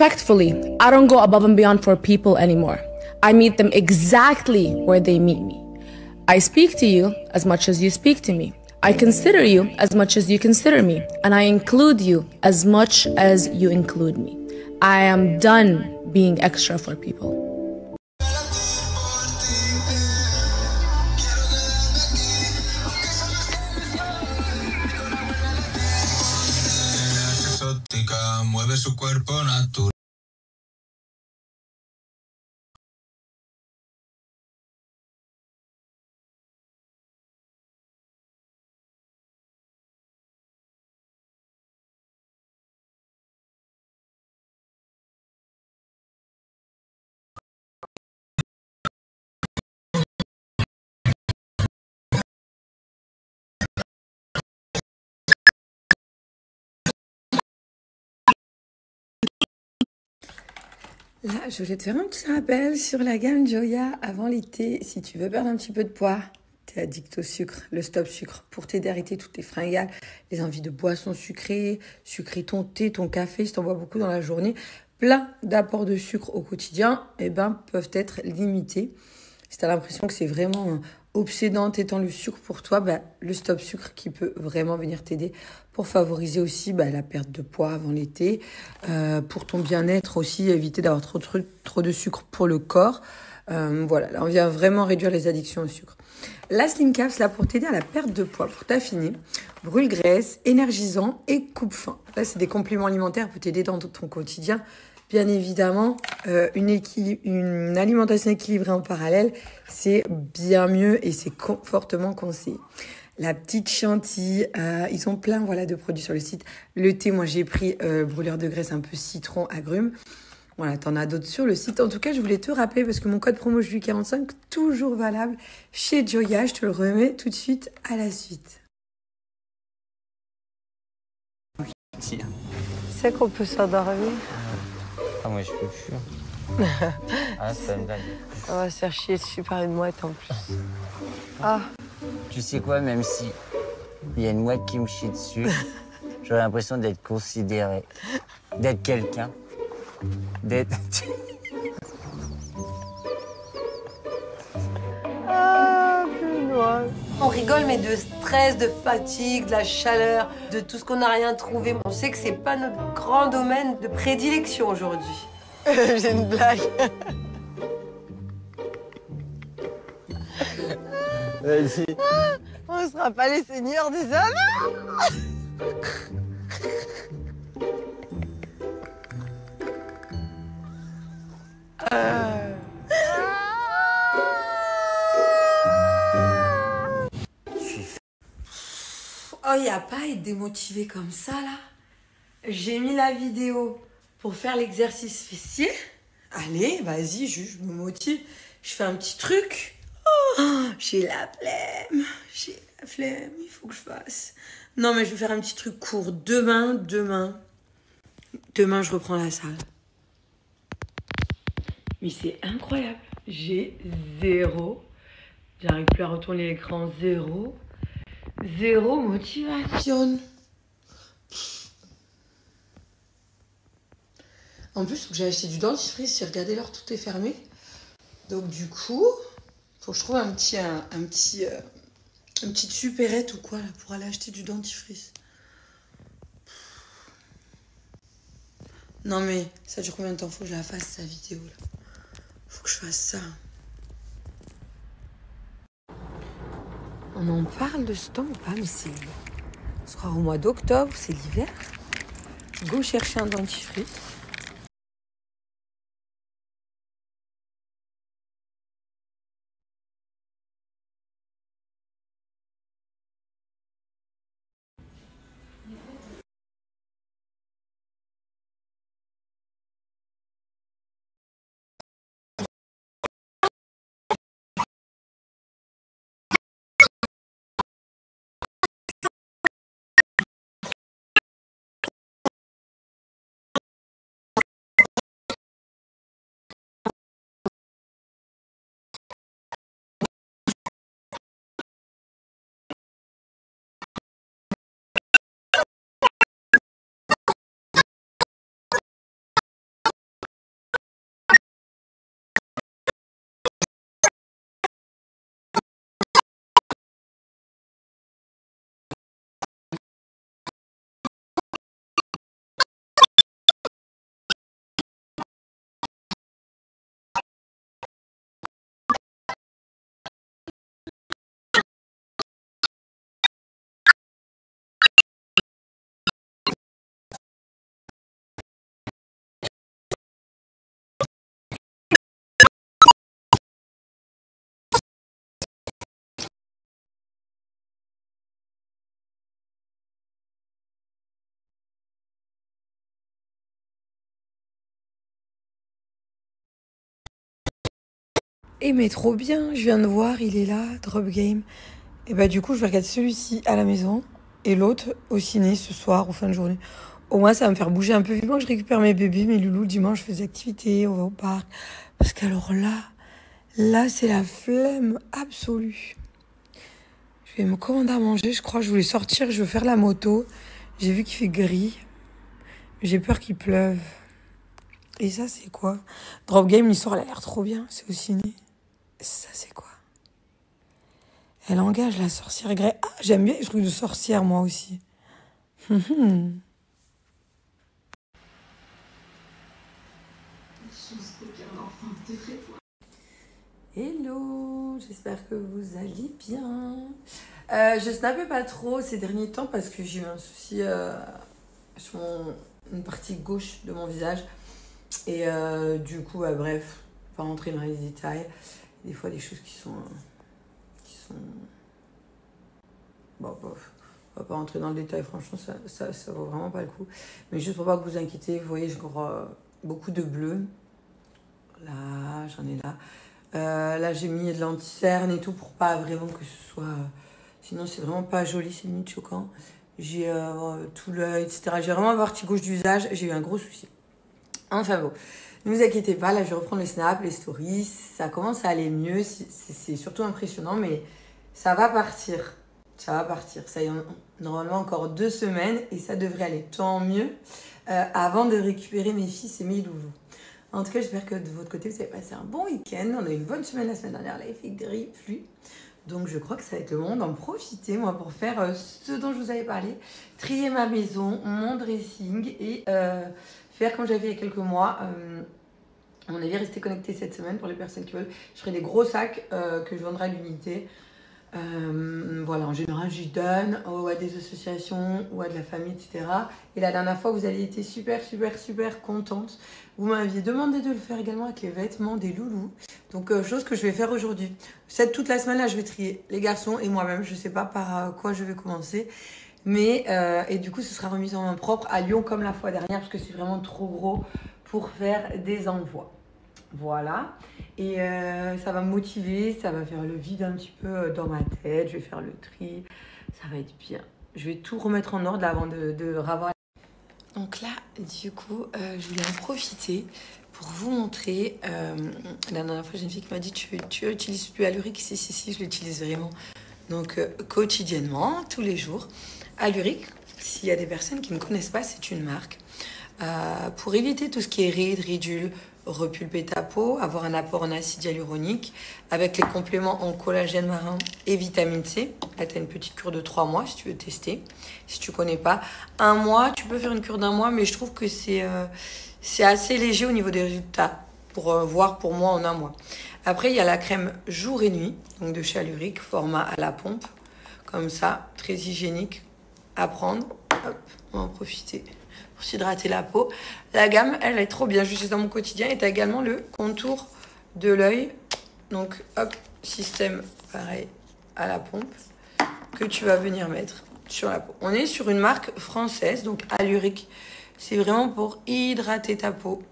Respectfully, I don't go above and beyond for people anymore. I meet them exactly where they meet me. I speak to you as much as you speak to me. I consider you as much as you consider me. And I include you as much as you include me. I am done being extra for people. Mueve su cuerpo natural. Là, je voulais te faire un petit rappel sur la gamme Joya avant l'été. Si tu veux perdre un petit peu de poids, t'es addict au sucre, le stop sucre, pour t'aider à arrêter toutes les fringales, les envies de boissons sucrées, sucrer ton thé, ton café, si t'en bois beaucoup dans la journée, plein d'apports de sucre au quotidien, peuvent être limités. Si t'as l'impression que c'est vraiment obsédant, étant le sucre pour toi, le stop sucre qui peut vraiment venir t'aider pour favoriser aussi la perte de poids avant l'été, pour ton bien-être aussi, éviter d'avoir trop de sucre pour le corps. Voilà, là on vient vraiment réduire les addictions au sucre. La Slim Caps, là pour t'aider à la perte de poids, pour t'affiner, brûle-graisse, énergisant et coupe-faim. Là c'est des compléments alimentaires pour t'aider dans ton quotidien. Bien évidemment, une alimentation équilibrée en parallèle, c'est bien mieux et c'est fortement conseillé. La petite chantilly, ils ont plein de produits sur le site. Le thé, moi j'ai pris brûleur de graisse un peu citron, agrumes. Voilà, t'en as d'autres sur le site. En tout cas, je voulais te rappeler parce que mon code promo JULIE45, toujours valable chez Joya. Je te le remets tout de suite à la suite. C'est qu'on peut s'endormir. Ah, moi, je peux plus. Ah, ça me donne. On va se faire chier dessus par une mouette en plus. Ah. Tu sais quoi, même si il y a une mouette qui me chie dessus, j'aurais l'impression d'être considéré, d'être quelqu'un, d'être... Ah, punaise. On rigole, mais de stress, de fatigue, de la chaleur, de tout ce qu'on n'a rien trouvé. On sait que c'est pas notre grand domaine de prédilection aujourd'hui. J'ai une blague. Vas-y. On sera pas les seigneurs des anneaux. Oh, y a pas à être démotivé comme ça, là. J'ai mis la vidéo pour faire l'exercice fessier. Allez, vas-y, je me motive. Je fais un petit truc. Oh, j'ai la flemme. Il faut que je fasse. Non, mais je vais faire un petit truc court. Demain, je reprends la salle. Mais c'est incroyable. J'ai zéro. J'arrive plus à retourner l'écran. Zéro motivation. En plus, faut que j'ai acheté du dentifrice. J'ai regardé l'heure, tout est fermé. Donc du coup, faut que je trouve une petite supérette ou quoi là pour aller acheter du dentifrice. Non mais ça dure combien de temps? Faut que je la fasse sa vidéo là. Faut que je fasse ça. On en parle de ce temps ou pas? Mais ce sera au mois d'octobre, c'est l'hiver. Go chercher un dentifrice. Et mais trop bien, je viens de voir, il est là, Drop Game. Et bah du coup, je vais regarder celui-ci à la maison et l'autre au ciné ce soir ou fin de journée. Au moins, ça va me faire bouger un peu. Vivement que je récupère mes bébés, mes loulous. Dimanche, je fais des activités, on va au parc. Parce qu'alors là, c'est la flemme absolue. Je vais me commander à manger, je crois. Je voulais sortir, je veux faire la moto. J'ai vu qu'il fait gris. J'ai peur qu'il pleuve. Et ça, c'est quoi? Drop Game, l'histoire, elle a l'air trop bien. C'est au ciné. Ça, c'est quoi? Elle engage la sorcière Grey. Ah, j'aime bien les trucs de sorcière, moi aussi. Hello, j'espère que vous allez bien. Je snappais pas trop ces derniers temps parce que j'ai eu un souci sur une partie gauche de mon visage. Et du coup, bref, pas rentrer dans les détails. Des fois, des choses qui sont bon, bof. On va pas rentrer dans le détail, franchement, ça vaut vraiment pas le coup. Mais juste pour pas que vous inquiétez, vous voyez, je crois beaucoup de bleu. Là, j'en ai là. Là, j'ai mis de l'anti-cerne et tout pour pas vraiment que ce soit... Sinon, c'est vraiment pas joli, c'est limite choquant. J'ai tout l'œil, etc. J'ai vraiment la partie gauche du visage, j'ai eu un gros souci. Enfin bon, ne vous inquiétez pas, là, je vais reprendre les snaps, les stories. Ça commence à aller mieux, c'est surtout impressionnant, mais ça va partir. Ça va partir. Ça y est, normalement encore 2 semaines et ça devrait aller tant mieux avant de récupérer mes fils et mes loulous. En tout cas, j'espère que de votre côté, vous avez passé un bon week-end. On a eu une bonne semaine la semaine dernière. Là, il fait gris, pluie. Donc, je crois que ça va être le moment d'en profiter, moi, pour faire ce dont je vous avais parlé. Trier ma maison, mon dressing et faire comme j'avais il y a quelques mois. On est resté connecté cette semaine pour les personnes qui veulent. Je ferai des gros sacs que je vendrai à l'unité. Voilà, en général, j'y donne ou à des associations ou à de la famille, etc. Et la dernière fois, vous avez été super contente. Vous m'aviez demandé de le faire également avec les vêtements des loulous. Donc, chose que je vais faire aujourd'hui. Toute la semaine, là, je vais trier les garçons et moi-même. Je ne sais pas par quoi je vais commencer. Mais, et du coup, ce sera remis en main propre à Lyon comme la fois dernière parce que c'est vraiment trop gros pour faire des envois. Voilà, et ça va me motiver, ça va faire le vide un petit peu dans ma tête, je vais faire le tri, ça va être bien. Je vais tout remettre en ordre avant de revoir. Donc là, du coup, je voulais en profiter pour vous montrer. La dernière fois, j'ai une fille qui m'a dit tu n'utilises plus Alluric? Si, je l'utilise vraiment. Donc, quotidiennement, tous les jours. Alluric, s'il y a des personnes qui ne connaissent pas, c'est une marque. Pour éviter tout ce qui est rides, ridules, repulper ta peau, avoir un apport en acide hyaluronique avec les compléments en collagène marin et vitamine C. Là, tu as une petite cure de 3 mois si tu veux tester. Si tu connais pas, 1 mois, tu peux faire une cure d'1 mois, mais je trouve que c'est assez léger au niveau des résultats pour voir pour moi en 1 mois. Après, il y a la crème jour et nuit, donc de chez Alluric, format à la pompe, comme ça, très hygiénique à prendre. Hop, on va en profiter. S'hydrater la peau. La gamme, elle est trop bien. Juste dans mon quotidien. Et tu as également le contour de l'œil. Donc, hop, système pareil à la pompe que tu vas venir mettre sur la peau. On est sur une marque française, donc Alluric. C'est vraiment pour hydrater ta peau,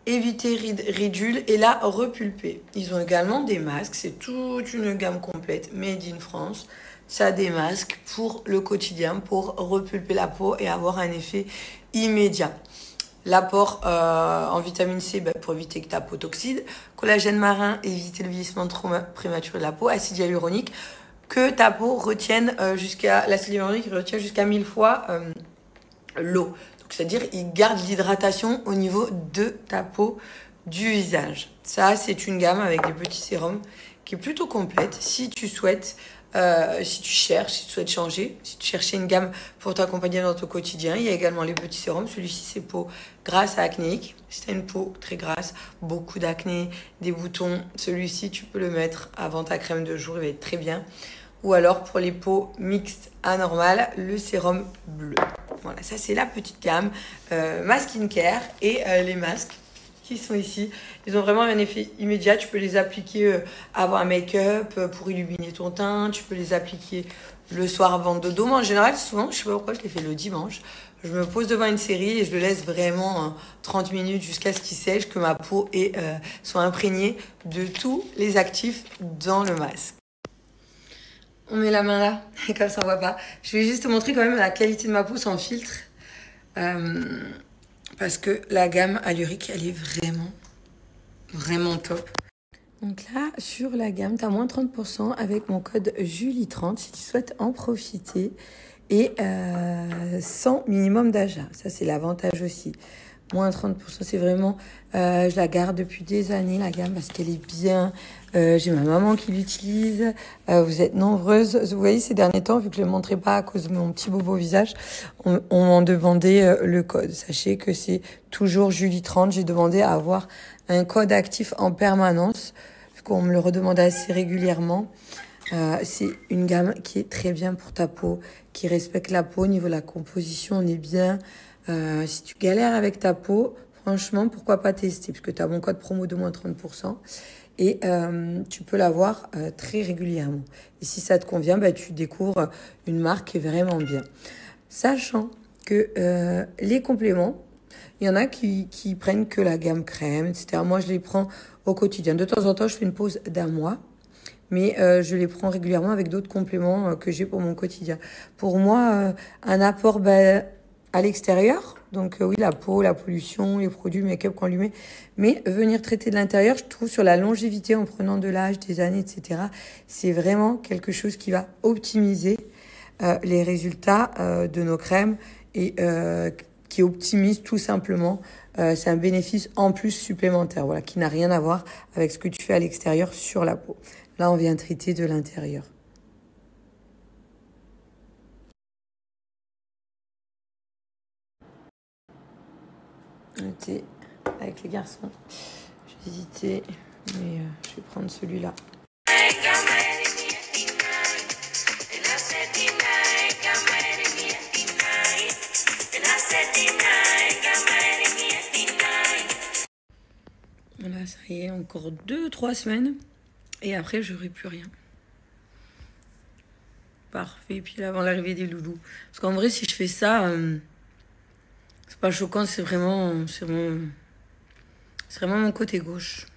éviter ridules et la repulper. Ils ont également des masques. C'est toute une gamme complète made in France. Ça a des masques pour le quotidien, pour repulper la peau et avoir un effet immédiat. L'apport en vitamine C pour éviter que ta peau t'oxyde. Collagène marin, éviter le vieillissement trop prématuré de la peau. Acide hyaluronique, que ta peau retienne l'acide hyaluronique retient jusqu'à 1000 fois l'eau. Donc c'est-à-dire il garde l'hydratation au niveau de ta peau du visage. Ça, c'est une gamme avec des petits sérums qui est plutôt complète. Si tu souhaites... si tu souhaites changer, si tu cherchais une gamme pour t'accompagner dans ton quotidien, il y a également les petits sérums. Celui-ci, c'est peau grasse à acnéique. Si tu as une peau très grasse, beaucoup d'acné, des boutons, celui-ci, tu peux le mettre avant ta crème de jour, il va être très bien. Ou alors, pour les peaux mixtes anormales, le sérum bleu. Voilà, ça, c'est la petite gamme. Ma skincare et les masques qui sont ici. Ils ont vraiment un effet immédiat. Tu peux les appliquer avant un make-up pour illuminer ton teint. Tu peux les appliquer le soir avant de dodo. Moi, en général, souvent, je sais pas pourquoi je les fais le dimanche Je me pose devant une série et je le laisse vraiment 30 minutes jusqu'à ce qu'il sèche, que ma peau soit imprégnée de tous les actifs dans le masque. On met la main là, comme ça on voit pas. Je vais juste te montrer quand même la qualité de ma peau sans filtre. Parce que la gamme Alluric, elle est vraiment top. Donc là, sur la gamme, tu as moins 30% avec mon code Julie30 si tu souhaites en profiter. Et sans minimum d'achat. Ça, c'est l'avantage aussi. Moins 30%, c'est vraiment... je la garde depuis des années, la gamme, parce qu'elle est bien. J'ai ma maman qui l'utilise. Vous êtes nombreuses. Vous voyez, ces derniers temps, vu que je ne le montrais pas à cause de mon petit bobo visage, on m'en demandait le code. Sachez que c'est toujours Julie30. J'ai demandé à avoir un code actif en permanence, vu qu'on me le redemande assez régulièrement. C'est une gamme qui est très bien pour ta peau, qui respecte la peau. Au niveau de la composition, on est bien. Si tu galères avec ta peau, franchement, pourquoi pas tester? Parce que tu as mon code promo de moins 30%. Et tu peux l'avoir très régulièrement. Et si ça te convient, bah, tu découvres une marque qui est vraiment bien. Sachant que les compléments, il y en a qui prennent que la gamme crème, etc. Moi, je les prends au quotidien. De temps en temps, je fais une pause d'1 mois. Mais je les prends régulièrement avec d'autres compléments que j'ai pour mon quotidien. Pour moi, un apport à l'extérieur, donc oui, la peau, la pollution, les produits make-up qu'on lui met, mais venir traiter de l'intérieur, je trouve sur la longévité en prenant de l'âge, des années, etc., c'est vraiment quelque chose qui va optimiser les résultats de nos crèmes et qui optimise tout simplement. C'est un bénéfice en plus supplémentaire, voilà, qui n'a rien à voir avec ce que tu fais à l'extérieur sur la peau. Là, on vient traiter de l'intérieur. J'étais avec les garçons. J'hésitais, mais je vais prendre celui-là. Voilà, ça y est, encore 2-3 semaines. Et après, j'aurai plus rien. Parfait. Puis là, avant l'arrivée des loulous. Parce qu'en vrai, si je fais ça, c'est pas choquant, c'est vraiment mon côté gauche.